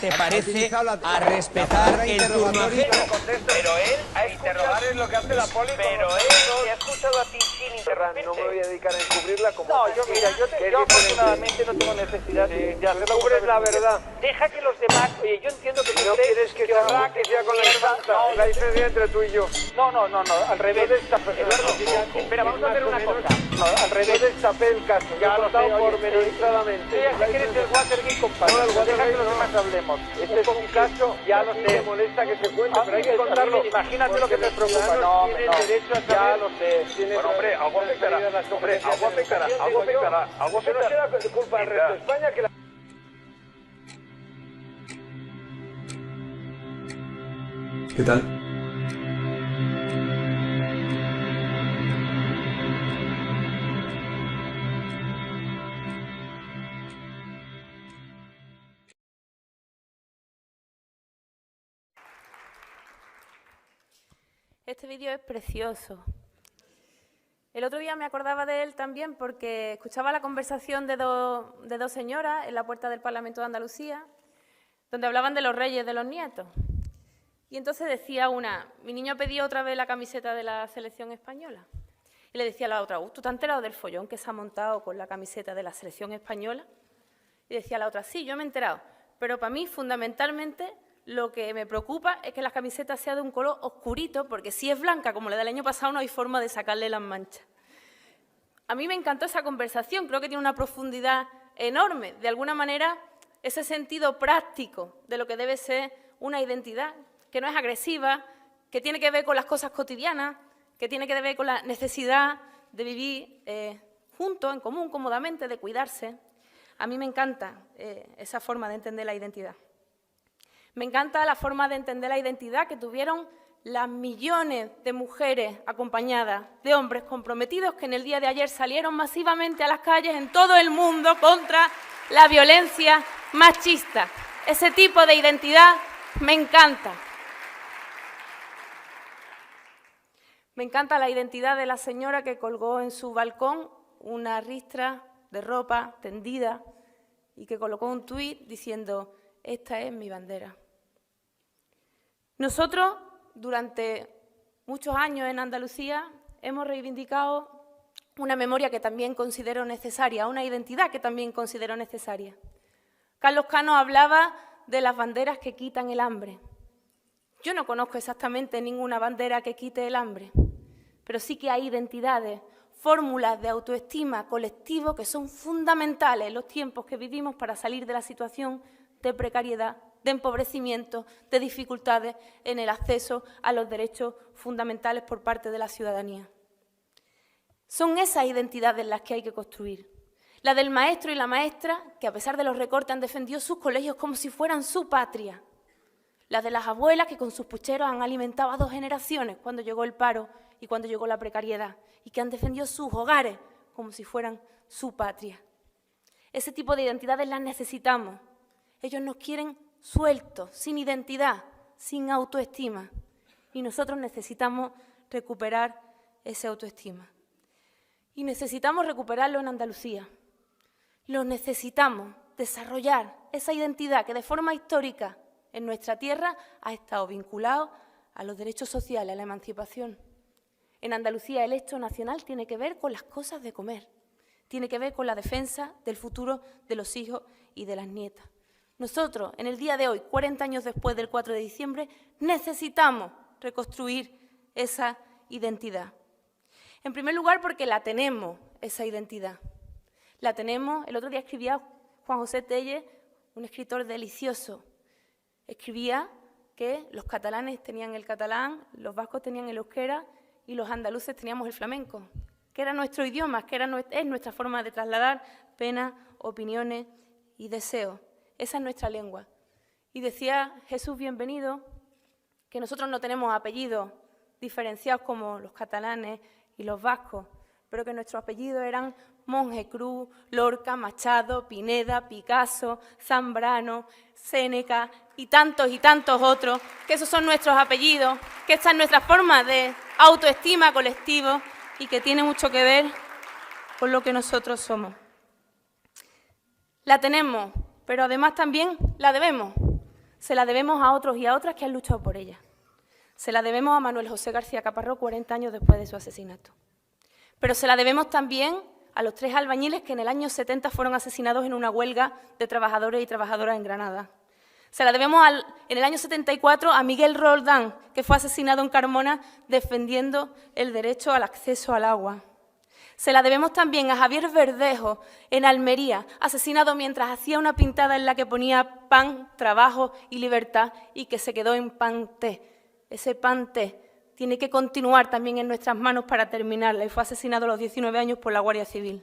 te parece a respetar el turno ajeno? Pero él a interrogar es lo que hace la poli. Pero él te ha escuchado a ti sin interrumpirte. No me voy a dedicar a encubrirla como... No, yo afortunadamente no tengo necesidad de hacerlo. Descubres la verdad. Deja que los demás... Oye, yo entiendo que No quieres que sea con la infanta. La diferencia entre tú y yo. No, al revés. Eduardo, espera, vamos a hacer una cosa. No, al revés. Yo destapé el caso. Ya lo sé, pormenorizadamente. Sí, ya sé que eres el Watergate, compadre. No, el Deja Watergate que los no. demás hablemos. Este es un caso, ya lo sé. Me molesta que se cuente, pero hay que A mí, contarlo. imagínate lo que me Porque preocupa. los No, ciudadanos no. tienen derecho a Ya saber. lo sé. Bueno, hombre, algo afectará. Hombre, algo afectará. Algo afectará. Que no será culpa del resto de España que la... ¿Qué tal? Este vídeo es precioso. El otro día me acordaba de él también porque escuchaba la conversación de dos señoras en la puerta del Parlamento de Andalucía, donde hablaban de los reyes, de los nietos. Y entonces decía una, mi niño pedía otra vez la camiseta de la selección española. Y le decía a la otra, ¿tú te has enterado del follón que se ha montado con la camiseta de la selección española? Y decía la otra, sí, yo me he enterado, pero para mí fundamentalmente lo que me preocupa es que la camiseta sea de un color oscurito, porque si es blanca, como la del año pasado, no hay forma de sacarle las manchas. A mí me encantó esa conversación, creo que tiene una profundidad enorme. De alguna manera, ese sentido práctico de lo que debe ser una identidad, que no es agresiva, que tiene que ver con las cosas cotidianas, que tiene que ver con la necesidad de vivir juntos, en común, cómodamente, de cuidarse. A mí me encanta esa forma de entender la identidad. Me encanta la forma de entender la identidad que tuvieron las millones de mujeres acompañadas de hombres comprometidos que en el día de ayer salieron masivamente a las calles en todo el mundo contra la violencia machista. Ese tipo de identidad me encanta. Me encanta la identidad de la señora que colgó en su balcón una ristra de ropa tendida y que colocó un tuit diciendo, esta es mi bandera. Nosotros, durante muchos años en Andalucía, hemos reivindicado una memoria que también considero necesaria, una identidad que también considero necesaria. Carlos Cano hablaba de las banderas que quitan el hambre. Yo no conozco exactamente ninguna bandera que quite el hambre, pero sí que hay identidades, fórmulas de autoestima colectivo que son fundamentales en los tiempos que vivimos para salir de la situación de precariedad, de empobrecimiento, de dificultades en el acceso a los derechos fundamentales por parte de la ciudadanía. Son esas identidades las que hay que construir. La del maestro y la maestra, que a pesar de los recortes han defendido sus colegios como si fueran su patria. La de las abuelas, que con sus pucheros han alimentado a 2 generaciones cuando llegó el paro y cuando llegó la precariedad, y que han defendido sus hogares como si fueran su patria. Ese tipo de identidades las necesitamos. Ellos nos quieren sueltos, sin identidad, sin autoestima. Y nosotros necesitamos recuperar esa autoestima. Y necesitamos recuperarlo en Andalucía. Lo necesitamos desarrollar esa identidad que de forma histórica en nuestra tierra ha estado vinculado a los derechos sociales, a la emancipación. En Andalucía el hecho nacional tiene que ver con las cosas de comer, tiene que ver con la defensa del futuro de los hijos y de las nietas. Nosotros, en el día de hoy, 40 años después del 4 de diciembre, necesitamos reconstruir esa identidad. En primer lugar, porque la tenemos, esa identidad. La tenemos, el otro día escribía Juan José Tellez, un escritor delicioso. Escribía que los catalanes tenían el catalán, los vascos tenían el euskera y los andaluces teníamos el flamenco, que era nuestro idioma, que es nuestra forma de trasladar penas, opiniones y deseos. Esa es nuestra lengua. Y decía Jesús Bienvenido que nosotros no tenemos apellidos diferenciados como los catalanes y los vascos, pero que nuestros apellidos eran Monje Cruz, Lorca, Machado, Pineda, Picasso, Zambrano, Séneca y tantos otros, que esos son nuestros apellidos, que esta es nuestra forma de autoestima colectivo y que tiene mucho que ver con lo que nosotros somos. La tenemos, pero además también la debemos. Se la debemos a otros y a otras que han luchado por ella. Se la debemos a Manuel José García Caparrós 40 años después de su asesinato. Pero se la debemos también a los 3 albañiles que en el año 70 fueron asesinados en una huelga de trabajadores y trabajadoras en Granada. Se la debemos en el año 74 a Miguel Roldán, que fue asesinado en Carmona defendiendo el derecho al acceso al agua. Se la debemos también a Javier Verdejo, en Almería, asesinado mientras hacía una pintada en la que ponía pan, trabajo y libertad y que se quedó en pan-té. Ese pan-té tiene que continuar también en nuestras manos para terminarla y fue asesinado a los 19 años por la Guardia Civil.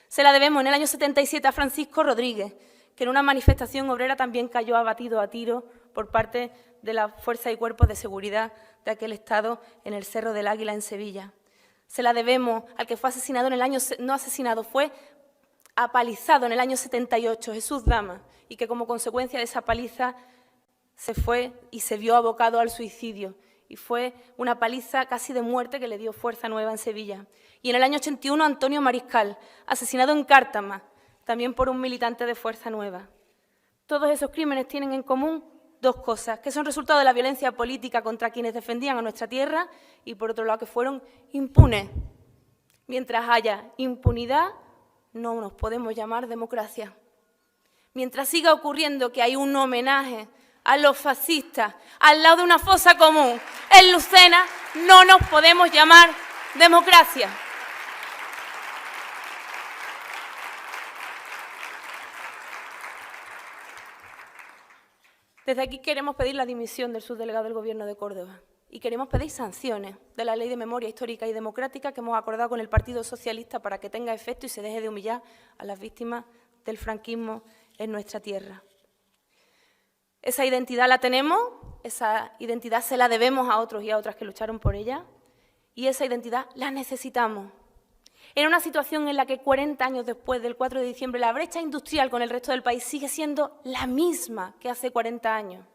Se la debemos en el año 77 a Francisco Rodríguez, que en una manifestación obrera también cayó abatido a tiro por parte de las fuerzas y cuerpos de seguridad de aquel estado en el Cerro del Águila, en Sevilla. Se la debemos al que fue asesinado en el año, no asesinado, fue apalizado en el año 78, Jesús Dama, y que como consecuencia de esa paliza se fue y se vio abocado al suicidio. Y fue una paliza casi de muerte que le dio fuerza nueva en Sevilla. Y en el año 81, Antonio Mariscal, asesinado en Cártama, también por un militante de Fuerza Nueva. Todos esos crímenes tienen en común 2 cosas, que son resultado de la violencia política contra quienes defendían a nuestra tierra y, por otro lado, que fueron impunes. Mientras haya impunidad, no nos podemos llamar democracia. Mientras siga ocurriendo que hay un homenaje a los fascistas al lado de una fosa común en Lucena, no nos podemos llamar democracia. Desde aquí queremos pedir la dimisión del subdelegado del Gobierno de Córdoba y queremos pedir sanciones de la Ley de Memoria Histórica y Democrática que hemos acordado con el Partido Socialista para que tenga efecto y se deje de humillar a las víctimas del franquismo en nuestra tierra. Esa identidad la tenemos, esa identidad se la debemos a otros y a otras que lucharon por ella y esa identidad la necesitamos. En una situación en la que 40 años después del 4 de diciembre la brecha industrial con el resto del país sigue siendo la misma que hace 40 años.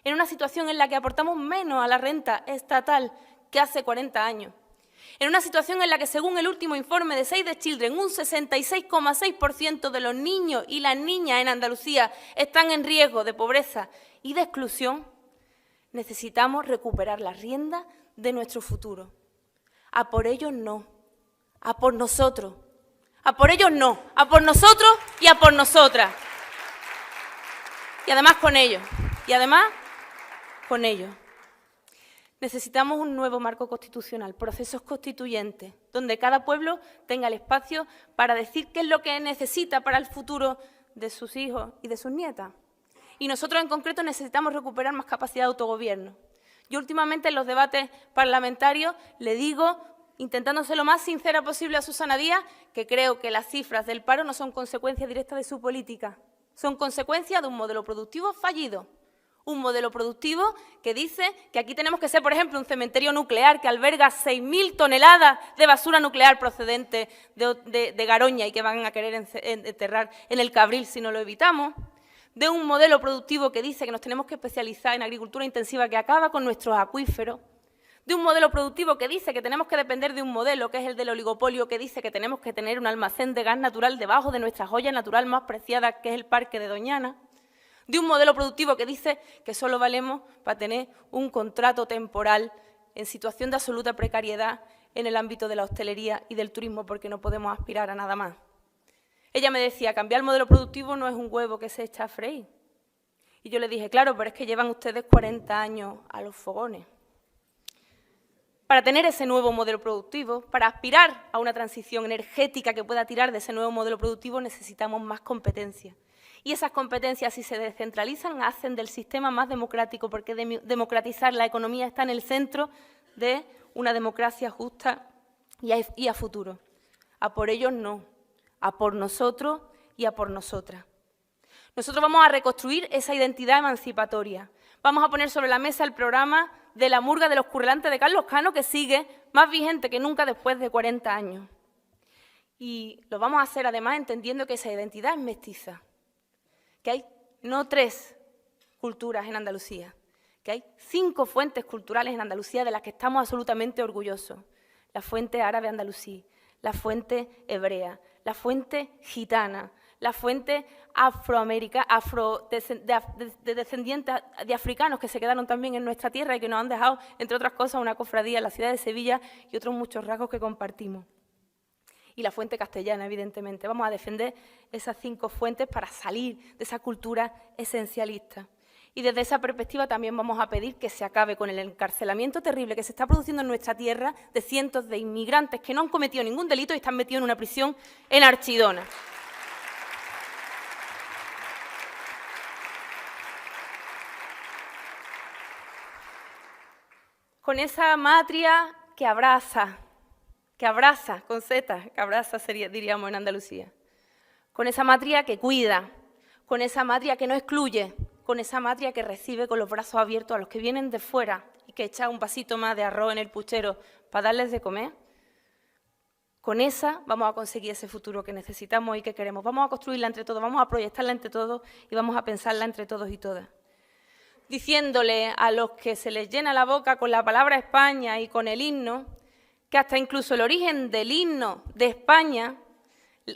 En una situación en la que aportamos menos a la renta estatal que hace 40 años. En una situación en la que, según el último informe de Save the Children, un 66,6% de los niños y las niñas en Andalucía están en riesgo de pobreza y de exclusión, necesitamos recuperar la rienda de nuestro futuro. A por ellos no, a por nosotros. A por ellos no, a por nosotros y a por nosotras. Y además con ellos. Necesitamos un nuevo marco constitucional, procesos constituyentes, donde cada pueblo tenga el espacio para decir qué es lo que necesita para el futuro de sus hijos y de sus nietas. Y nosotros en concreto necesitamos recuperar más capacidad de autogobierno. Yo últimamente en los debates parlamentarios le digo, intentando ser lo más sincera posible a Susana Díaz, que creo que las cifras del paro no son consecuencia directa de su política, son consecuencia de un modelo productivo fallido. Un modelo productivo que dice que aquí tenemos que ser, por ejemplo, un cementerio nuclear que alberga 6.000 toneladas de basura nuclear procedente de Garoña y que van a querer enterrar en el Cabril si no lo evitamos. De un modelo productivo que dice que nos tenemos que especializar en agricultura intensiva que acaba con nuestros acuíferos. De un modelo productivo que dice que tenemos que depender de un modelo, que es el del oligopolio, que dice que tenemos que tener un almacén de gas natural debajo de nuestra joya natural más preciada, que es el Parque de Doñana. De un modelo productivo que dice que solo valemos para tener un contrato temporal en situación de absoluta precariedad en el ámbito de la hostelería y del turismo, porque no podemos aspirar a nada más. Ella me decía, cambiar el modelo productivo no es un huevo que se echa a freír. Y yo le dije, claro, pero es que llevan ustedes 40 años a los fogones. Para tener ese nuevo modelo productivo, para aspirar a una transición energética que pueda tirar de ese nuevo modelo productivo, necesitamos más competencias. Y esas competencias, si se descentralizan, hacen del sistema más democrático, porque democratizar la economía está en el centro de una democracia justa y a futuro. A por ellos no, a por nosotros y a por nosotras. Nosotros vamos a reconstruir esa identidad emancipatoria. Vamos a poner sobre la mesa el programa de la murga de los currelantes de Carlos Cano, que sigue más vigente que nunca después de 40 años. Y lo vamos a hacer además entendiendo que esa identidad es mestiza. Que hay no 3 culturas en Andalucía, que hay 5 fuentes culturales en Andalucía de las que estamos absolutamente orgullosos. La fuente árabe andalusí, la fuente hebrea, la fuente gitana, la fuente de descendientes de africanos que se quedaron también en nuestra tierra y que nos han dejado, entre otras cosas, una cofradía en la ciudad de Sevilla y otros muchos rasgos que compartimos. Y la fuente castellana, evidentemente. Vamos a defender esas 5 fuentes para salir de esa cultura esencialista. Y desde esa perspectiva también vamos a pedir que se acabe con el encarcelamiento terrible que se está produciendo en nuestra tierra de cientos de inmigrantes que no han cometido ningún delito y están metidos en una prisión en Archidona. Con esa matria que abraza con Z, que abraza sería, diríamos en Andalucía. Con esa matria que cuida, con esa matria que no excluye, con esa matria que recibe con los brazos abiertos a los que vienen de fuera y que echa un vasito más de arroz en el puchero para darles de comer. Con esa vamos a conseguir ese futuro que necesitamos y que queremos. Vamos a construirla entre todos, vamos a proyectarla entre todos y vamos a pensarla entre todos y todas. Diciéndole a los que se les llena la boca con la palabra España y con el himno, que hasta incluso el origen del himno de España,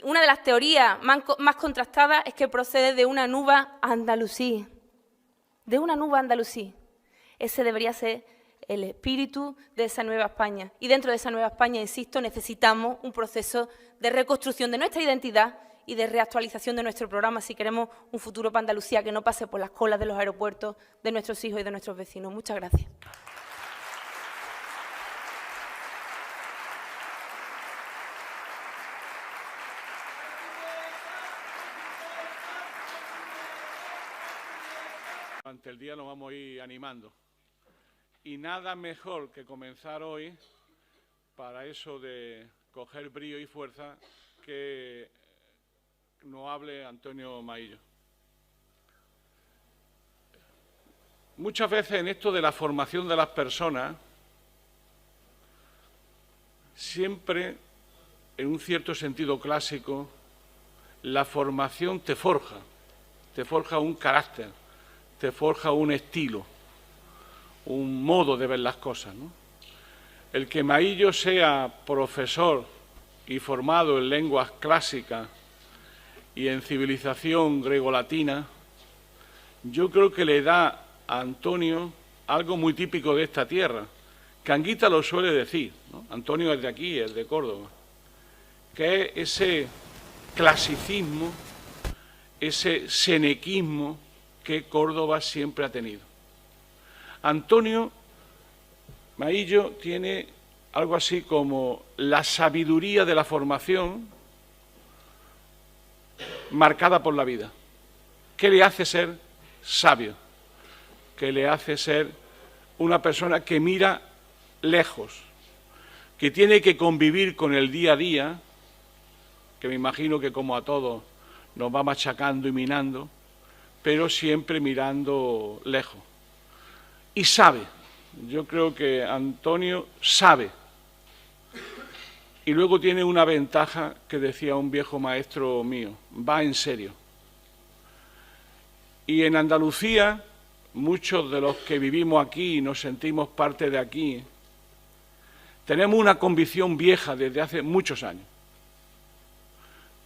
una de las teorías más contrastadas es que procede de una nuba andalusí. De una nuba andalusí. Ese debería ser el espíritu de esa nueva España. Y dentro de esa nueva España, insisto, necesitamos un proceso de reconstrucción de nuestra identidad y de reactualización de nuestro programa si queremos un futuro para Andalucía que no pase por las colas de los aeropuertos de nuestros hijos y de nuestros vecinos. Muchas gracias. Durante el día nos vamos a ir animando. Y nada mejor que comenzar hoy, para eso de coger brío y fuerza, que nos hable Antonio Maillo. Muchas veces en esto de la formación de las personas, siempre, en un cierto sentido clásico, la formación te forja un carácter, te forja un estilo, un modo de ver las cosas, ¿no? El que Maillo sea profesor y formado en lenguas clásicas y en civilización gregolatina, yo creo que le da a Antonio algo muy típico de esta tierra. Canguita lo suele decir, ¿no? Antonio es de aquí, es de Córdoba, que es ese clasicismo, ese senequismo que Córdoba siempre ha tenido. Antonio Maillo tiene algo así como la sabiduría de la formación marcada por la vida, que le hace ser sabio, que le hace ser una persona que mira lejos, que tiene que convivir con el día a día, que me imagino que como a todos nos va machacando y minando, pero siempre mirando lejos. Y sabe, yo creo que Antonio sabe. Y luego tiene una ventaja que decía un viejo maestro mío, va en serio. Y en Andalucía, muchos de los que vivimos aquí y nos sentimos parte de aquí, tenemos una convicción vieja desde hace muchos años,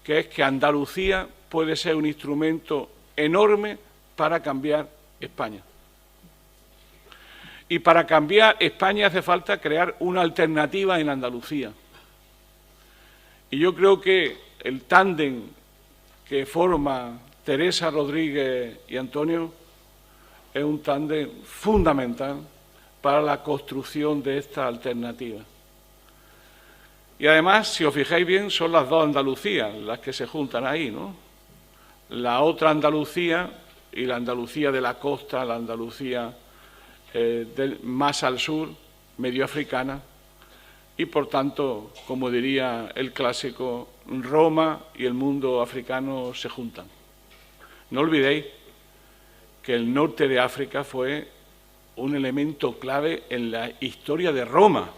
que es que Andalucía puede ser un instrumento enorme para cambiar España. Y para cambiar España hace falta crear una alternativa en Andalucía. Y yo creo que el tándem que forma Teresa Rodríguez y Antonio es un tándem fundamental para la construcción de esta alternativa. Y además, si os fijáis bien, son las dos Andalucías las que se juntan ahí, ¿no? La otra Andalucía y la Andalucía de la costa, la Andalucía más al sur, medio africana, y por tanto, como diría el clásico, Roma y el mundo africano se juntan. No olvidéis que el norte de África fue un elemento clave en la historia de Roma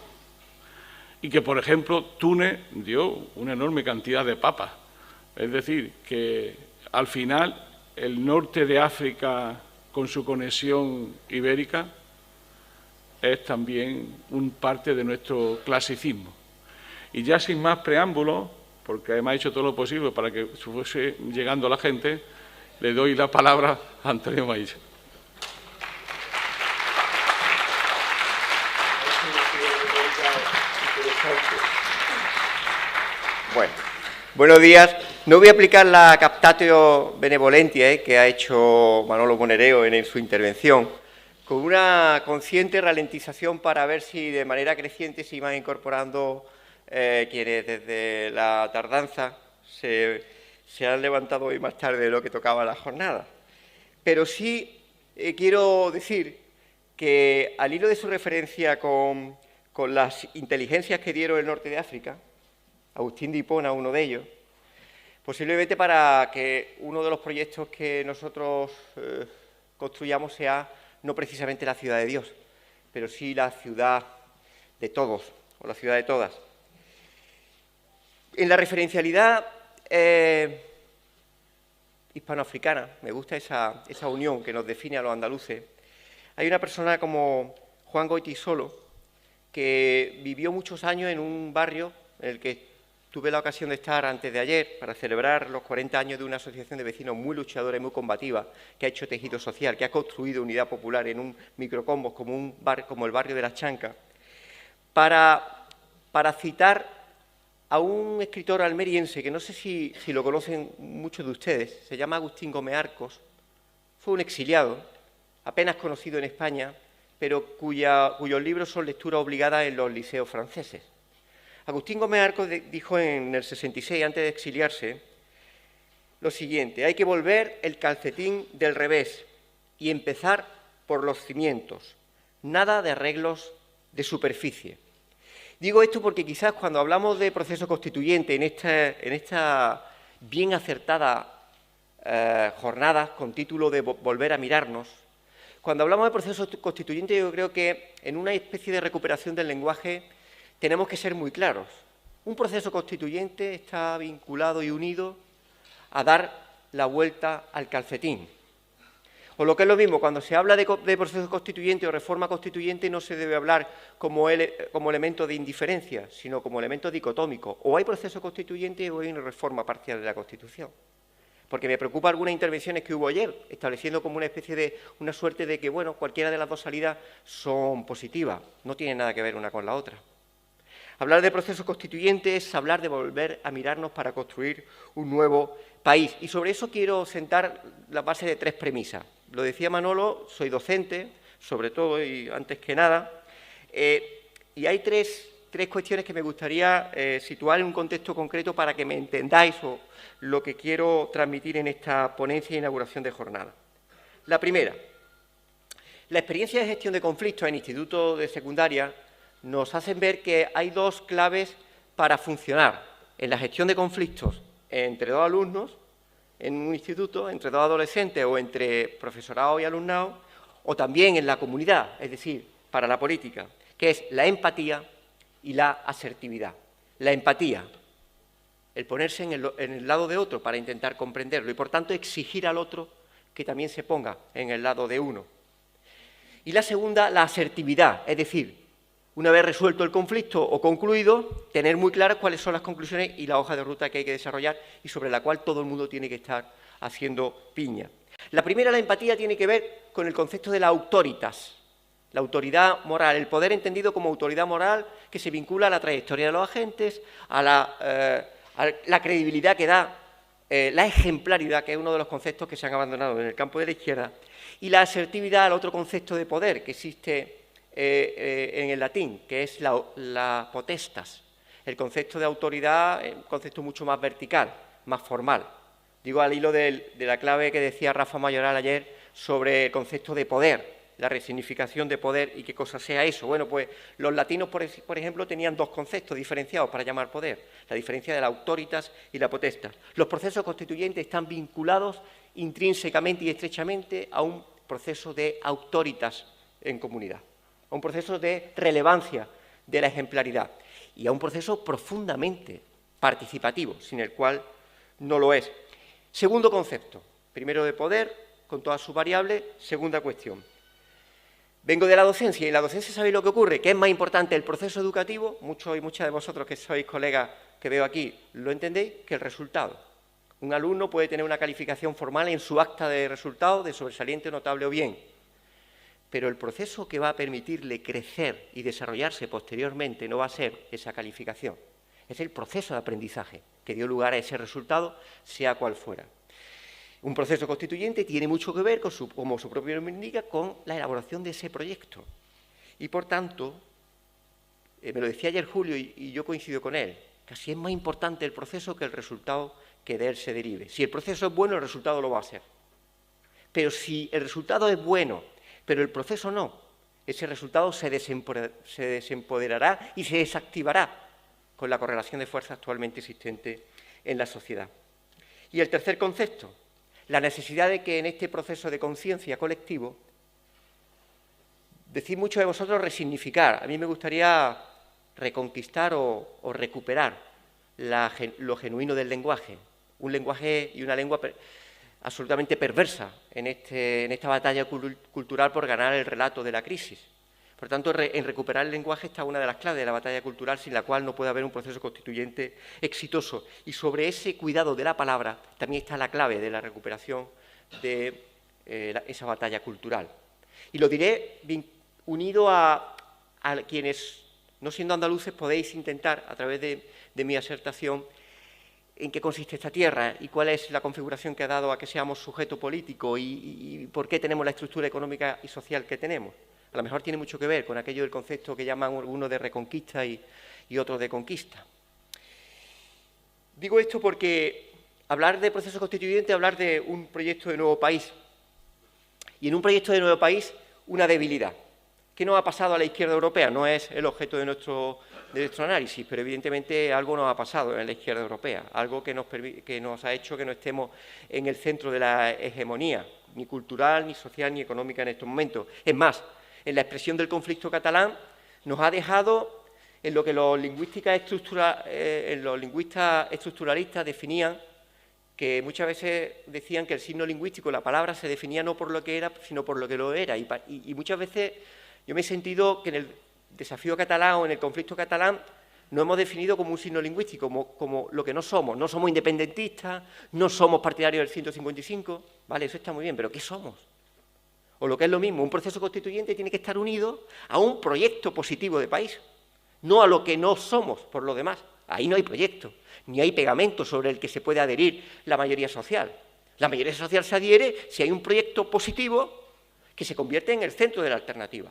y que, por ejemplo, Túnez dio una enorme cantidad de papas. Es decir, que al final el norte de África, con su conexión ibérica, es también un parte de nuestro clasicismo. Y ya sin más preámbulos, porque además ha hecho todo lo posible para que fuese llegando a la gente, le doy la palabra a Antonio Maíz. Bueno, buenos días. No voy a aplicar la captatio benevolentia que ha hecho Manolo Monereo en su intervención, con una consciente ralentización para ver si de manera creciente se iban incorporando quienes desde la tardanza se han levantado hoy más tarde de lo que tocaba la jornada. Pero sí quiero decir que al hilo de su referencia con las inteligencias que dieron el norte de África, Agustín de Hipona, uno de ellos, posiblemente para que uno de los proyectos que nosotros construyamos sea no precisamente la ciudad de Dios, pero sí la ciudad de todos, o la ciudad de todas. En la referencialidad hispanoafricana, me gusta esa unión que nos define a los andaluces, hay una persona como Juan Goytisolo, que vivió muchos años en un barrio en el que tuve la ocasión de estar antes de ayer para celebrar los 40 años de una asociación de vecinos muy luchadora y muy combativa, que ha hecho tejido social, que ha construido unidad popular en un microcosmos como el barrio de Las Chancas, para citar a un escritor almeriense que no sé si lo conocen muchos de ustedes, se llama Agustín Gómez Arcos, fue un exiliado, apenas conocido en España, pero cuyos libros son lectura obligada en los liceos franceses. Agustín Gómez Arcos dijo en el 66, antes de exiliarse, lo siguiente: hay que volver el calcetín del revés y empezar por los cimientos, nada de arreglos de superficie. Digo esto porque quizás cuando hablamos de proceso constituyente en esta bien acertada jornada con título de Volver a mirarnos, cuando hablamos de proceso constituyente yo creo que en una especie de recuperación del lenguaje tenemos que ser muy claros. Un proceso constituyente está vinculado y unido a dar la vuelta al calcetín. O lo que es lo mismo, cuando se habla de proceso constituyente o reforma constituyente no se debe hablar como elemento de indiferencia, sino como elemento dicotómico. O hay proceso constituyente o hay una reforma parcial de la Constitución. Porque me preocupa algunas intervenciones que hubo ayer, estableciendo como una suerte de que, bueno, cualquiera de las dos salidas son positivas, no tienen nada que ver una con la otra. Hablar de proceso constituyente es hablar de volver a mirarnos para construir un nuevo país. Y sobre eso quiero sentar la base de 3 premisas. Lo decía Manolo, soy docente, sobre todo y antes que nada, y hay tres cuestiones que me gustaría situar en un contexto concreto para que me entendáis lo que quiero transmitir en esta ponencia de inauguración de jornada. La primera, la experiencia de gestión de conflictos en institutos de secundaria nos hacen ver que hay 2 claves para funcionar en la gestión de conflictos entre 2 alumnos en un instituto, entre 2 adolescentes o entre profesorado y alumnado, o también en la comunidad, es decir, para la política, que es la empatía y la asertividad. La empatía, el ponerse en el lado de otro para intentar comprenderlo y, por tanto, exigir al otro que también se ponga en el lado de uno. Y la segunda, la asertividad, es decir, una vez resuelto el conflicto o concluido, tener muy claras cuáles son las conclusiones y la hoja de ruta que hay que desarrollar y sobre la cual todo el mundo tiene que estar haciendo piña. La primera, la empatía, tiene que ver con el concepto de la autoritas, la autoridad moral, el poder entendido como autoridad moral que se vincula a la trayectoria de los agentes, a la credibilidad que da, la ejemplaridad, que es uno de los conceptos que se han abandonado en el campo de la izquierda, y la asertividad, al otro concepto de poder que existe en el latín, que es la potestas, el concepto de autoridad, un concepto mucho más vertical, más formal. Digo al hilo de la clave que decía Rafa Mayoral ayer sobre el concepto de poder, la resignificación de poder y qué cosa sea eso. Bueno, pues los latinos, por ejemplo, tenían 2 conceptos diferenciados para llamar poder, la diferencia de la autoritas y la potestas. Los procesos constituyentes están vinculados intrínsecamente y estrechamente a un proceso de autoritas en comunidad, a un proceso de relevancia de la ejemplaridad y a un proceso profundamente participativo, sin el cual no lo es. Segundo concepto, primero de poder, con todas sus variables. Segunda cuestión. Vengo de la docencia y en la docencia sabéis lo que ocurre, que es más importante el proceso educativo. Muchos y muchas de vosotros que sois colegas que veo aquí, ¿lo entendéis? Que el resultado. Un alumno puede tener una calificación formal en su acta de resultado de sobresaliente, notable o bien, pero el proceso que va a permitirle crecer y desarrollarse posteriormente no va a ser esa calificación, es el proceso de aprendizaje que dio lugar a ese resultado, sea cual fuera. Un proceso constituyente tiene mucho que ver, como su propio nombre indica, con la elaboración de ese proyecto. Y, por tanto, me lo decía ayer Julio y yo coincido con él, casi es más importante el proceso que el resultado que de él se derive. Si el proceso es bueno, el resultado lo va a ser. Pero si el resultado es bueno, pero el proceso no, ese resultado se desempoderará y se desactivará con la correlación de fuerza actualmente existente en la sociedad. Y el tercer concepto, la necesidad de que en este proceso de conciencia colectivo, decís muchos de vosotros resignificar, a mí me gustaría reconquistar o recuperar lo genuino del lenguaje, un lenguaje y una lengua absolutamente perversa en esta batalla cultural por ganar el relato de la crisis. Por tanto, en recuperar el lenguaje está una de las claves de la batalla cultural, sin la cual no puede haber un proceso constituyente exitoso. Y sobre ese cuidado de la palabra también está la clave de la recuperación de esa batalla cultural. Y lo diré unido a quienes, no siendo andaluces, podéis intentar, a través de mi asertación, en qué consiste esta tierra y cuál es la configuración que ha dado a que seamos sujeto político y por qué tenemos la estructura económica y social que tenemos. A lo mejor tiene mucho que ver con aquello del concepto que llaman algunos de reconquista y otros de conquista. Digo esto porque hablar de proceso constituyente es hablar de un proyecto de nuevo país. Y en un proyecto de nuevo país, una debilidad. ¿Qué nos ha pasado a la izquierda europea? No es el objeto de nuestro análisis, pero evidentemente algo nos ha pasado en la izquierda europea, algo que nos ha hecho que no estemos en el centro de la hegemonía, ni cultural, ni social, ni económica en estos momentos. Es más, en la expresión del conflicto catalán nos ha dejado en lo que los lingüistas estructuralistas definían, que muchas veces decían que el signo lingüístico, la palabra, se definía no por lo que era, sino por lo que lo era. Y muchas veces yo me he sentido que en el desafío catalán o en el conflicto catalán no hemos definido como un signo lingüístico, como lo que no somos. No somos independentistas, no somos partidarios del 155, ¿vale? Eso está muy bien, pero ¿qué somos? O lo que es lo mismo, un proceso constituyente tiene que estar unido a un proyecto positivo de país, no a lo que no somos por lo demás. Ahí no hay proyecto, ni hay pegamento sobre el que se puede adherir la mayoría social. La mayoría social se adhiere si hay un proyecto positivo que se convierte en el centro de la alternativa.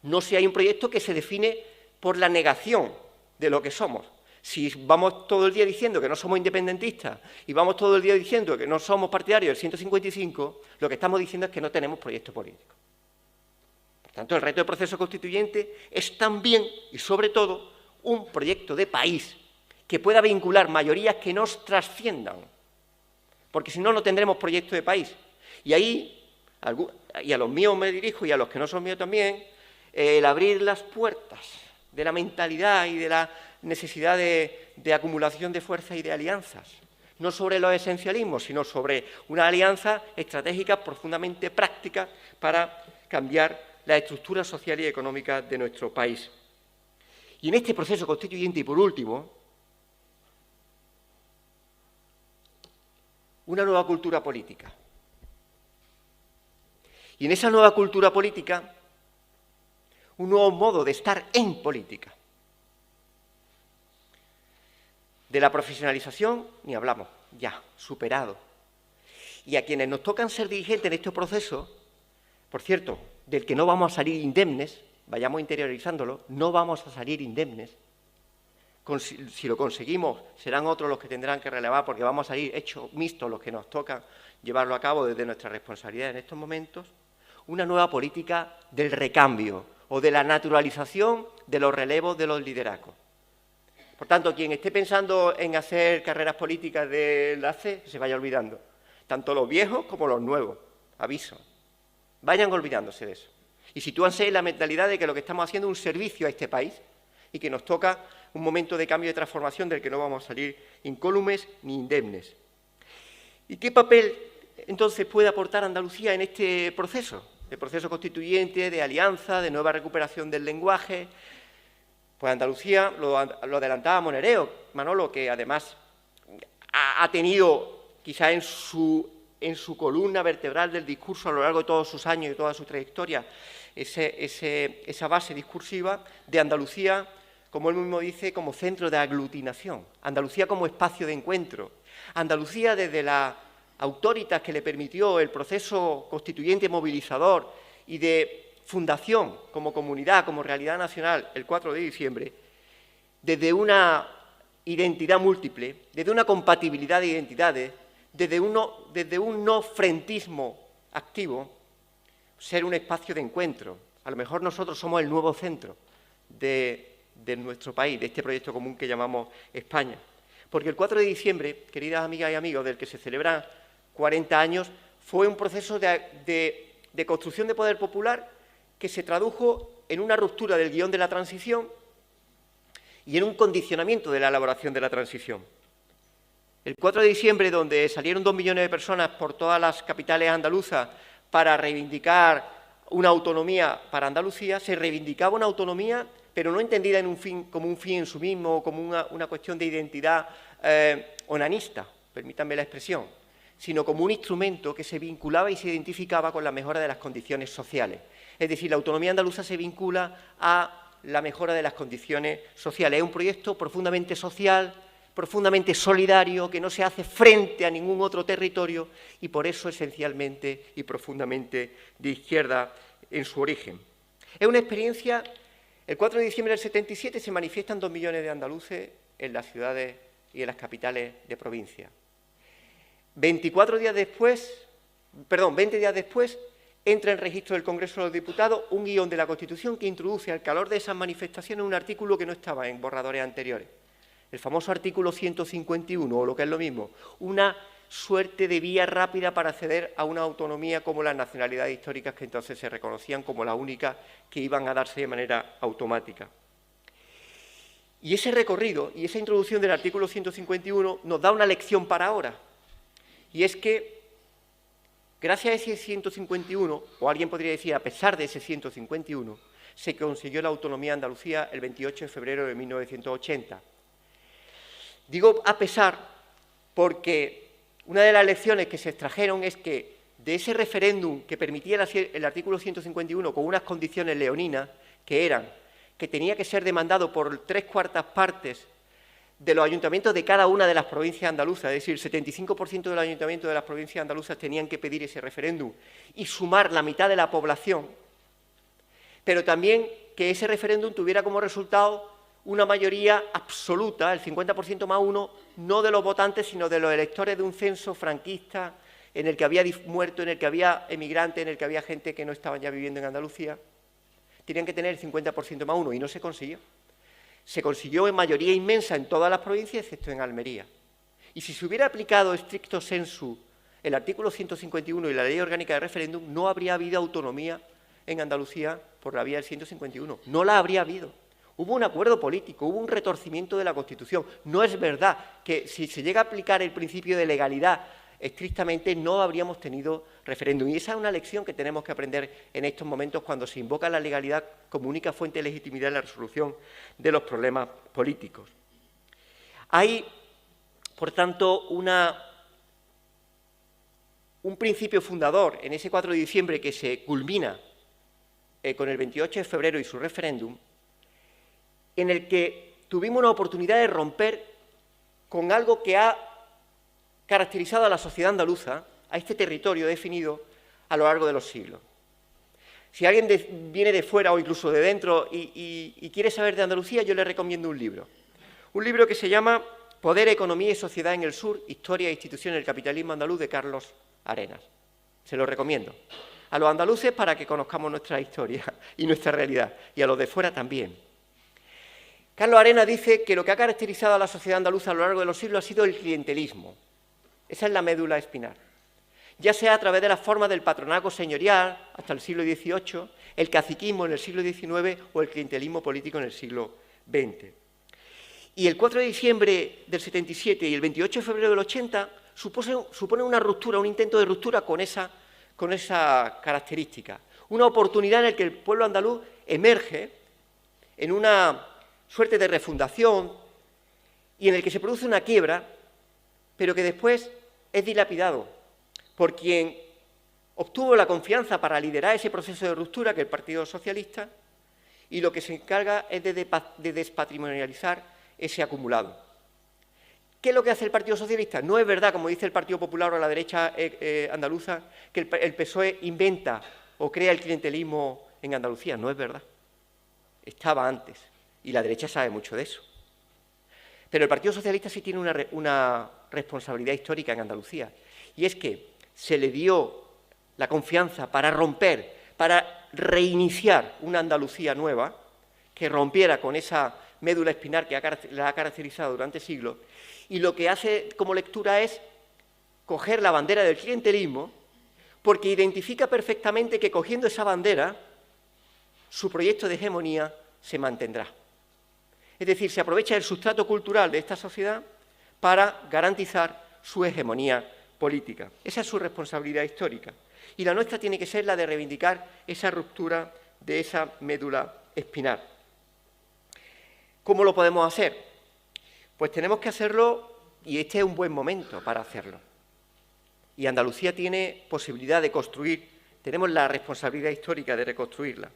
No si hay un proyecto que se define por la negación de lo que somos. Si vamos todo el día diciendo que no somos independentistas y vamos todo el día diciendo que no somos partidarios del 155, lo que estamos diciendo es que no tenemos proyecto político. Por tanto, el reto del proceso constituyente es también y sobre todo un proyecto de país que pueda vincular mayorías que nos trasciendan, porque si no, no tendremos proyecto de país. Y ahí, y a los míos me dirijo y a los que no son míos también, el abrir las puertas de la mentalidad y de la necesidad de acumulación de fuerzas y de alianzas, no sobre los esencialismos, sino sobre una alianza estratégica profundamente práctica para cambiar la estructura social y económica de nuestro país. Y en este proceso constituyente, y por último, una nueva cultura política. Y en esa nueva cultura política, un nuevo modo de estar en política. De la profesionalización ni hablamos, ya, superado. Y a quienes nos tocan ser dirigentes en este proceso, por cierto, del que no vamos a salir indemnes, vayamos interiorizándolo, no vamos a salir indemnes. Si lo conseguimos, serán otros los que tendrán que relevar, porque vamos a salir hechos mixtos los que nos toca llevarlo a cabo desde nuestra responsabilidad en estos momentos. Una nueva política del recambio o de la naturalización de los relevos de los liderazgos. Por tanto, quien esté pensando en hacer carreras políticas de enlace, se vaya olvidando. Tanto los viejos como los nuevos. Aviso. Vayan olvidándose de eso. Y sitúanse en la mentalidad de que lo que estamos haciendo es un servicio a este país y que nos toca un momento de cambio y de transformación del que no vamos a salir incólumes ni indemnes. ¿Y qué papel, entonces, puede aportar Andalucía en este proceso? De proceso constituyente, de alianza, de nueva recuperación del lenguaje. Pues Andalucía, lo adelantaba Monereo, Manolo, que además ha tenido quizá en su columna vertebral del discurso a lo largo de todos sus años y toda su trayectoria, esa base discursiva de Andalucía, como él mismo dice, como centro de aglutinación, Andalucía como espacio de encuentro, Andalucía desde la autoritas que le permitió el proceso constituyente movilizador y de fundación como comunidad, como realidad nacional, el 4 de diciembre, desde una identidad múltiple, desde una compatibilidad de identidades, desde un no frentismo activo, ser un espacio de encuentro. A lo mejor nosotros somos el nuevo centro de nuestro país, de este proyecto común que llamamos España. Porque el 4 de diciembre, queridas amigas y amigos, del que se celebran 40 años, fue un proceso de construcción de poder popular que se tradujo en una ruptura del guión de la transición y en un condicionamiento de la elaboración de la transición. El 4 de diciembre, donde salieron 2 millones de personas por todas las capitales andaluzas para reivindicar una autonomía para Andalucía, se reivindicaba una autonomía, pero no entendida como un fin en sí mismo, como una cuestión de identidad onanista, permítanme la expresión, sino como un instrumento que se vinculaba y se identificaba con la mejora de las condiciones sociales. Es decir, la autonomía andaluza se vincula a la mejora de las condiciones sociales. Es un proyecto profundamente social, profundamente solidario, que no se hace frente a ningún otro territorio y por eso esencialmente y profundamente de izquierda en su origen. Es una experiencia, el 4 de diciembre del 77 se manifiestan 2 millones de andaluces en las ciudades y en las capitales de provincia. 20 días después, entra en registro del Congreso de los Diputados un guión de la Constitución que introduce al calor de esas manifestaciones un artículo que no estaba en borradores anteriores. El famoso artículo 151, o lo que es lo mismo, una suerte de vía rápida para acceder a una autonomía como las nacionalidades históricas que entonces se reconocían como la única que iban a darse de manera automática. Y ese recorrido y esa introducción del artículo 151 nos da una lección para ahora. Y es que, gracias a ese 151, o alguien podría decir a pesar de ese 151, se consiguió la autonomía de Andalucía el 28 de febrero de 1980. Digo a pesar porque una de las lecciones que se extrajeron es que de ese referéndum que permitía el artículo 151 con unas condiciones leoninas, que eran que tenía que ser demandado por 3/4 partes de los ayuntamientos de cada una de las provincias andaluzas, es decir, el 75% de los ayuntamientos de las provincias andaluzas tenían que pedir ese referéndum y sumar la mitad de la población, pero también que ese referéndum tuviera como resultado una mayoría absoluta, el 50% más 1, no de los votantes, sino de los electores de un censo franquista en el que había muertos, en el que había emigrantes, en el que había gente que no estaba ya viviendo en Andalucía. Tenían que tener el 50% más 1 y no se consiguió. Se consiguió en mayoría inmensa en todas las provincias, excepto en Almería. Y si se hubiera aplicado stricto sensu el artículo 151 y la Ley Orgánica de Referéndum, no habría habido autonomía en Andalucía por la vía del 151. No la habría habido. Hubo un acuerdo político, hubo un retorcimiento de la Constitución. No es verdad que si se llega a aplicar el principio de legalidad estrictamente no habríamos tenido referéndum. Y esa es una lección que tenemos que aprender en estos momentos cuando se invoca la legalidad como única fuente de legitimidad en la resolución de los problemas políticos. Hay, por tanto, un principio fundador en ese 4 de diciembre que se culmina con el 28 de febrero y su referéndum, en el que tuvimos una oportunidad de romper con algo que ha caracterizado a la sociedad andaluza, a este territorio definido a lo largo de los siglos. Si alguien viene de fuera o incluso de dentro y quiere saber de Andalucía, yo le recomiendo un libro que se llama Poder, Economía y Sociedad en el Sur, Historia e Instituciones del Capitalismo Andaluz, de Carlos Arenas. Se lo recomiendo. A los andaluces para que conozcamos nuestra historia y nuestra realidad, y a los de fuera también. Carlos Arenas dice que lo que ha caracterizado a la sociedad andaluza a lo largo de los siglos ha sido el clientelismo. Esa es la médula espinal. Ya sea a través de las formas del patronazgo señorial hasta el siglo XVIII, el caciquismo en el siglo XIX o el clientelismo político en el siglo XX. Y el 4 de diciembre del 77 y el 28 de febrero del 80 supone una ruptura, un intento de ruptura con esa característica. Una oportunidad en la que el pueblo andaluz emerge en una suerte de refundación y en el que se produce una quiebra, pero que después es dilapidado por quien obtuvo la confianza para liderar ese proceso de ruptura, que es el Partido Socialista, y lo que se encarga es de despatrimonializar ese acumulado. ¿Qué es lo que hace el Partido Socialista? No es verdad, como dice el Partido Popular o la derecha andaluza, que el PSOE inventa o crea el clientelismo en Andalucía. No es verdad. Estaba antes, y la derecha sabe mucho de eso. Pero el Partido Socialista sí tiene una responsabilidad histórica en Andalucía, y es que se le dio la confianza para romper, para reiniciar una Andalucía nueva, que rompiera con esa médula espinal que la ha caracterizado durante siglos, y lo que hace como lectura es coger la bandera del clientelismo, porque identifica perfectamente que cogiendo esa bandera, su proyecto de hegemonía se mantendrá. Es decir, se aprovecha el sustrato cultural de esta sociedad para garantizar su hegemonía política. Esa es su responsabilidad histórica. Y la nuestra tiene que ser la de reivindicar esa ruptura de esa médula espinal. ¿Cómo lo podemos hacer? Pues tenemos que hacerlo, y este es un buen momento para hacerlo. Y Andalucía tiene posibilidad de construir, tenemos la responsabilidad histórica de reconstruirla.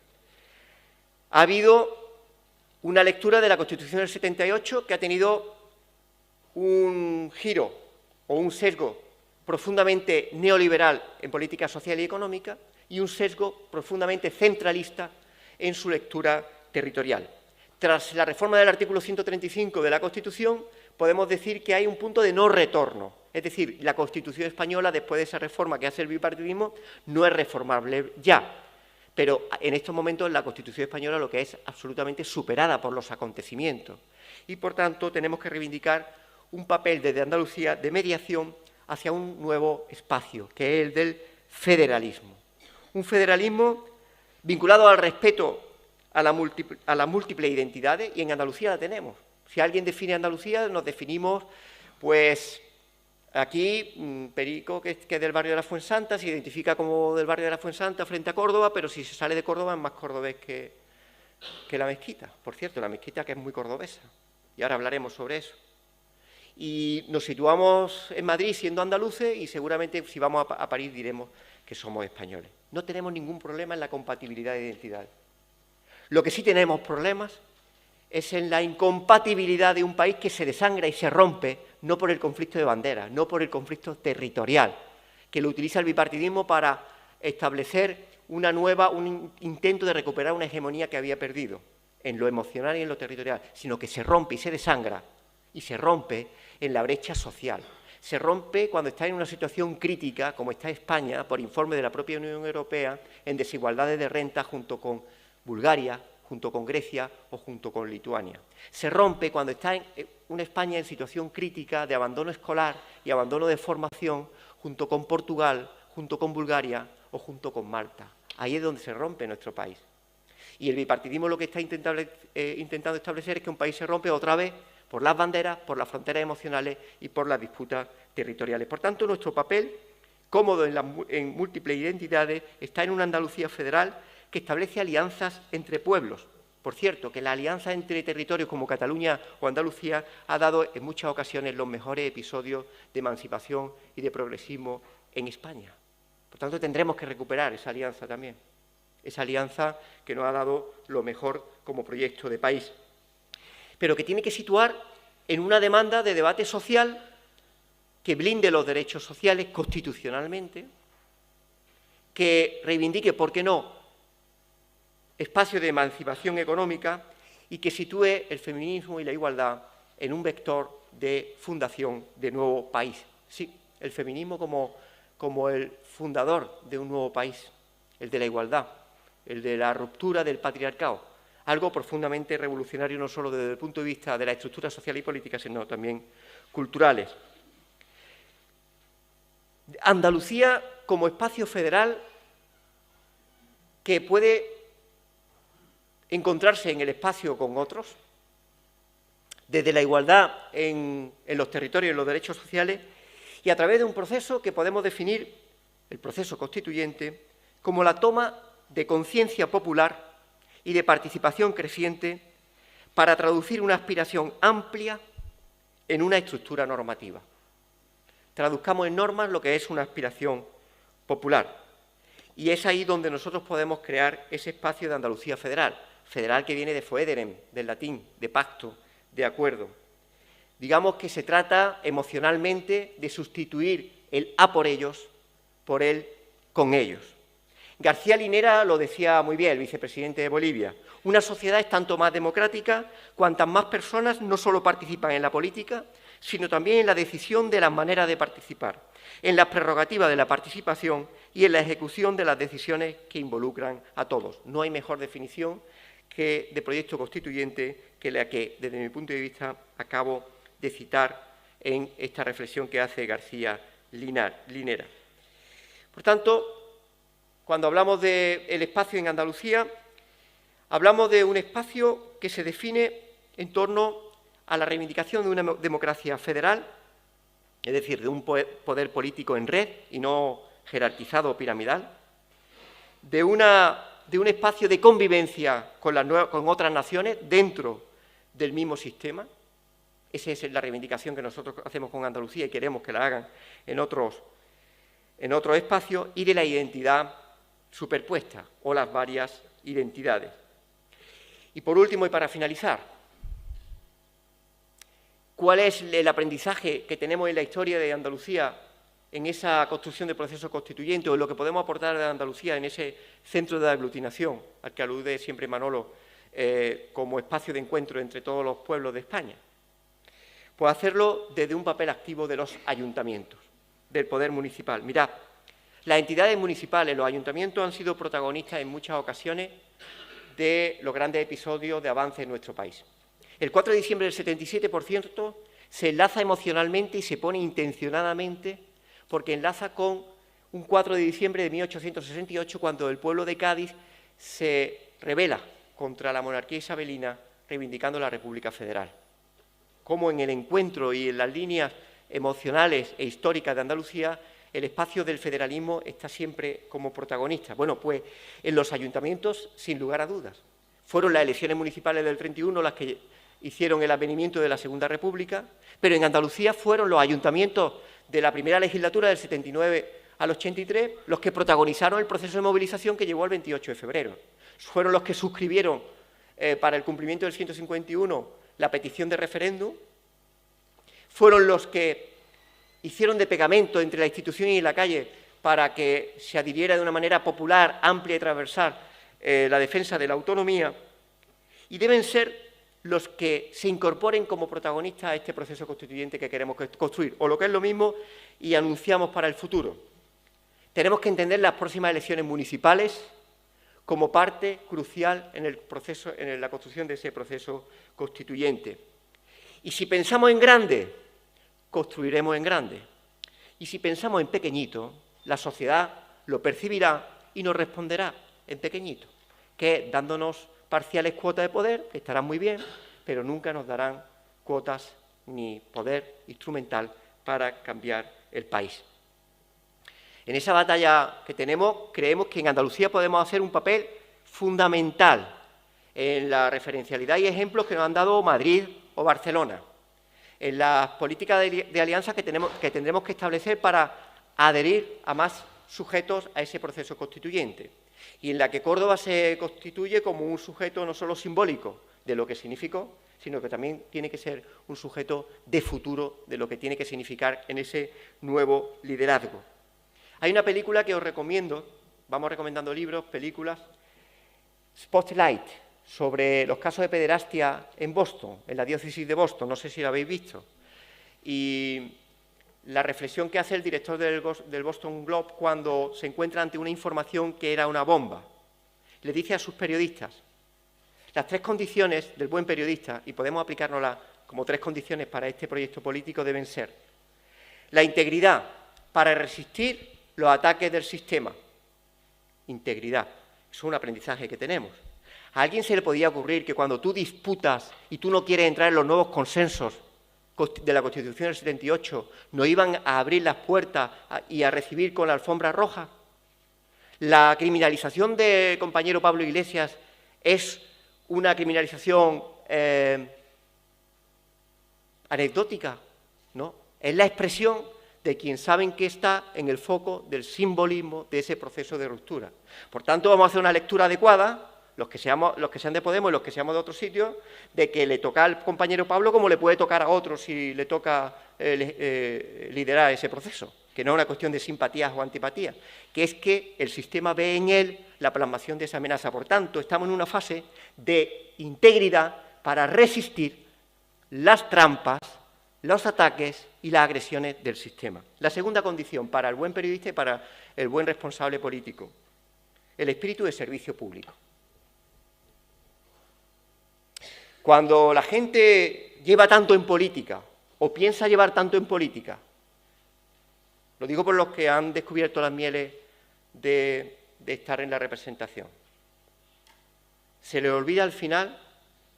Ha habido una lectura de la Constitución del 78 que ha tenido un giro o un sesgo profundamente neoliberal en política social y económica y un sesgo profundamente centralista en su lectura territorial. Tras la reforma del artículo 135 de la Constitución, podemos decir que hay un punto de no retorno. Es decir, la Constitución española, después de esa reforma que hace el bipartidismo, no es reformable ya. Pero en estos momentos la Constitución española lo que es absolutamente superada por los acontecimientos. Y, por tanto, tenemos que reivindicar un papel desde Andalucía de mediación hacia un nuevo espacio, que es el del federalismo. Un federalismo vinculado al respeto a las múltiples identidades, y en Andalucía la tenemos. Si alguien define Andalucía, nos definimos, pues, aquí, Perico, que es del barrio de la Fuensanta, se identifica como del barrio de la Fuensanta frente a Córdoba, pero si se sale de Córdoba es más cordobés que la Mezquita. Por cierto, la Mezquita que es muy cordobesa, y ahora hablaremos sobre eso. Y nos situamos en Madrid siendo andaluces y seguramente si vamos a París diremos que somos españoles. No tenemos ningún problema en la compatibilidad de identidades. Lo que sí tenemos problemas es en la incompatibilidad de un país que se desangra y se rompe, no por el conflicto de banderas, no por el conflicto territorial, que lo utiliza el bipartidismo para establecer un intento de recuperar una hegemonía que había perdido en lo emocional y en lo territorial, sino que se rompe y se desangra, y se rompe en la brecha social. Se rompe cuando está en una situación crítica, como está España, por informe de la propia Unión Europea, en desigualdades de renta junto con Bulgaria, junto con Grecia o junto con Lituania. Se rompe cuando está en una España en situación crítica de abandono escolar y abandono de formación, junto con Portugal, junto con Bulgaria o junto con Malta. Ahí es donde se rompe nuestro país. Y el bipartidismo lo que está intentando establecer es que un país se rompe otra vez por las banderas, por las fronteras emocionales y por las disputas territoriales. Por tanto, nuestro papel, cómodo en múltiples identidades, está en una Andalucía federal que establece alianzas entre pueblos. Por cierto, que la alianza entre territorios como Cataluña o Andalucía ha dado en muchas ocasiones los mejores episodios de emancipación y de progresismo en España. Por tanto, tendremos que recuperar esa alianza también, esa alianza que nos ha dado lo mejor como proyecto de país, pero que tiene que situar en una demanda de debate social que blinde los derechos sociales constitucionalmente, que reivindique, ¿por qué no?, espacio de emancipación económica y que sitúe el feminismo y la igualdad en un vector de fundación de nuevo país. Sí, el feminismo como el fundador de un nuevo país, el de la igualdad, el de la ruptura del patriarcado, algo profundamente revolucionario no solo desde el punto de vista de la estructura social y política, sino también culturales. Andalucía como espacio federal que puede encontrarse en el espacio con otros, desde la igualdad en los territorios y en los derechos sociales, y a través de un proceso que podemos definir, el proceso constituyente, como la toma de conciencia popular y de participación creciente para traducir una aspiración amplia en una estructura normativa. Traduzcamos en normas lo que es una aspiración popular. Y es ahí donde nosotros podemos crear ese espacio de Andalucía federal, federal que viene de foederem, del latín, de pacto, de acuerdo. Digamos que se trata emocionalmente de sustituir el a por ellos por el con ellos. García Linera lo decía muy bien, el vicepresidente de Bolivia. Una sociedad es tanto más democrática cuantas más personas no solo participan en la política, sino también en la decisión de las maneras de participar, en las prerrogativas de la participación y en la ejecución de las decisiones que involucran a todos. No hay mejor definición de proyecto constituyente que la que, desde mi punto de vista, acabo de citar en esta reflexión que hace García Linera. Por tanto, cuando hablamos del espacio en Andalucía, hablamos de un espacio que se define en torno a la reivindicación de una democracia federal, es decir, de un poder político en red y no jerarquizado o piramidal, de un espacio de convivencia con otras naciones dentro del mismo sistema. Esa es la reivindicación que nosotros hacemos con Andalucía y queremos que la hagan en otros espacios, y de la identidad superpuesta o las varias identidades. Y por último, y para finalizar, ¿cuál es el aprendizaje que tenemos en la historia de Andalucía en esa construcción de proceso constituyente, o en lo que podemos aportar de Andalucía en ese centro de aglutinación al que alude siempre Manolo como espacio de encuentro entre todos los pueblos de España? Pues hacerlo desde un papel activo de los ayuntamientos, del poder municipal. Mirad, las entidades municipales, los ayuntamientos han sido protagonistas en muchas ocasiones de los grandes episodios de avance en nuestro país. El 4 de diciembre del 77, por cierto, se enlaza emocionalmente y se pone intencionadamente porque enlaza con un 4 de diciembre de 1868, cuando el pueblo de Cádiz se rebela contra la monarquía isabelina, reivindicando la República Federal. Como en el encuentro y en las líneas emocionales e históricas de Andalucía, el espacio del federalismo está siempre como protagonista. Bueno, pues en los ayuntamientos, sin lugar a dudas. Fueron las elecciones municipales del 31 las que hicieron el advenimiento de la Segunda República, pero en Andalucía fueron los ayuntamientos de la primera legislatura del 79 al 83 los que protagonizaron el proceso de movilización que llevó al 28 de febrero. Fueron los que suscribieron para el cumplimiento del 151 la petición de referéndum, fueron los que hicieron de pegamento entre la institución y la calle para que se adhiriera de una manera popular, amplia y transversal la defensa de la autonomía, y deben ser los que se incorporen como protagonistas a este proceso constituyente que queremos construir, o lo que es lo mismo, y anunciamos para el futuro. Tenemos que entender las próximas elecciones municipales como parte crucial en la construcción de ese proceso constituyente. Y si pensamos en grande, construiremos en grande. Y si pensamos en pequeñito, la sociedad lo percibirá y nos responderá en pequeñito, que es dándonos parciales cuotas de poder, que estarán muy bien, pero nunca nos darán cuotas ni poder instrumental para cambiar el país. En esa batalla que tenemos, creemos que en Andalucía podemos hacer un papel fundamental en la referencialidad y ejemplos que nos han dado Madrid o Barcelona, en las políticas de alianza que tendremos que establecer para adherir a más sujetos a ese proceso constituyente, y en la que Córdoba se constituye como un sujeto no solo simbólico de lo que significó, sino que también tiene que ser un sujeto de futuro de lo que tiene que significar en ese nuevo liderazgo. Hay una película que os recomiendo, vamos recomendando libros, películas, Spotlight, sobre los casos de pederastia en Boston, en la diócesis de Boston, no sé si la habéis visto, y la reflexión que hace el director del Boston Globe cuando se encuentra ante una información que era una bomba. Le dice a sus periodistas, las 3 condiciones del buen periodista, y podemos aplicárnoslas como 3 condiciones para este proyecto político, deben ser la integridad para resistir los ataques del sistema. Integridad, eso es un aprendizaje que tenemos. ¿A alguien se le podía ocurrir que cuando tú disputas y tú no quieres entrar en los nuevos consensos de la Constitución del 78, no iban a abrir las puertas y a recibir con la alfombra roja? La criminalización del compañero Pablo Iglesias es una criminalización anecdótica, ¿no? Es la expresión de quien saben que está en el foco del simbolismo de ese proceso de ruptura. Por tanto, vamos a hacer una lectura adecuada, los que sean de Podemos y los que seamos de otros sitios, de que le toca al compañero Pablo como le puede tocar a otros si le toca liderar ese proceso, que no es una cuestión de simpatías o antipatías, que es que el sistema ve en él la plasmación de esa amenaza. Por tanto, estamos en una fase de integridad para resistir las trampas, los ataques y las agresiones del sistema. La segunda condición para el buen periodista y para el buen responsable político, el espíritu de servicio público. Cuando la gente lleva tanto en política o piensa llevar tanto en política, lo digo por los que han descubierto las mieles de estar en la representación, se le olvida al final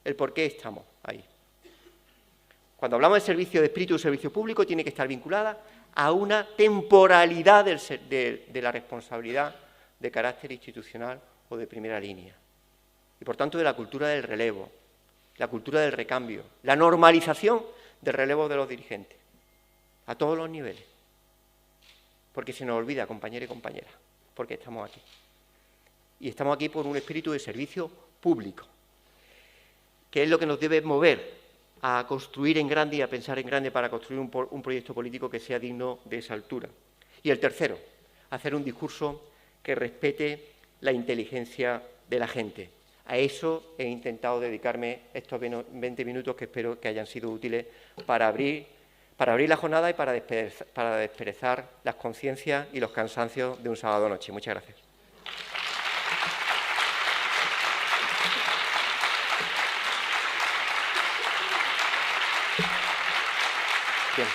el por qué estamos ahí. Cuando hablamos de servicio de espíritu de servicio público, tiene que estar vinculada a una temporalidad de la responsabilidad de carácter institucional o de primera línea. Y por tanto de la cultura del relevo, la cultura del recambio, la normalización del relevo de los dirigentes, a todos los niveles. Porque se nos olvida, compañeros y compañeras, porque estamos aquí. Y estamos aquí por un espíritu de servicio público, que es lo que nos debe mover a construir en grande y a pensar en grande para construir un proyecto político que sea digno de esa altura. Y el tercero, hacer un discurso que respete la inteligencia de la gente. A eso he intentado dedicarme estos 20 minutos que espero que hayan sido útiles para abrir la jornada y para desperezar las conciencias y los cansancios de un sábado noche. Muchas gracias. Bien.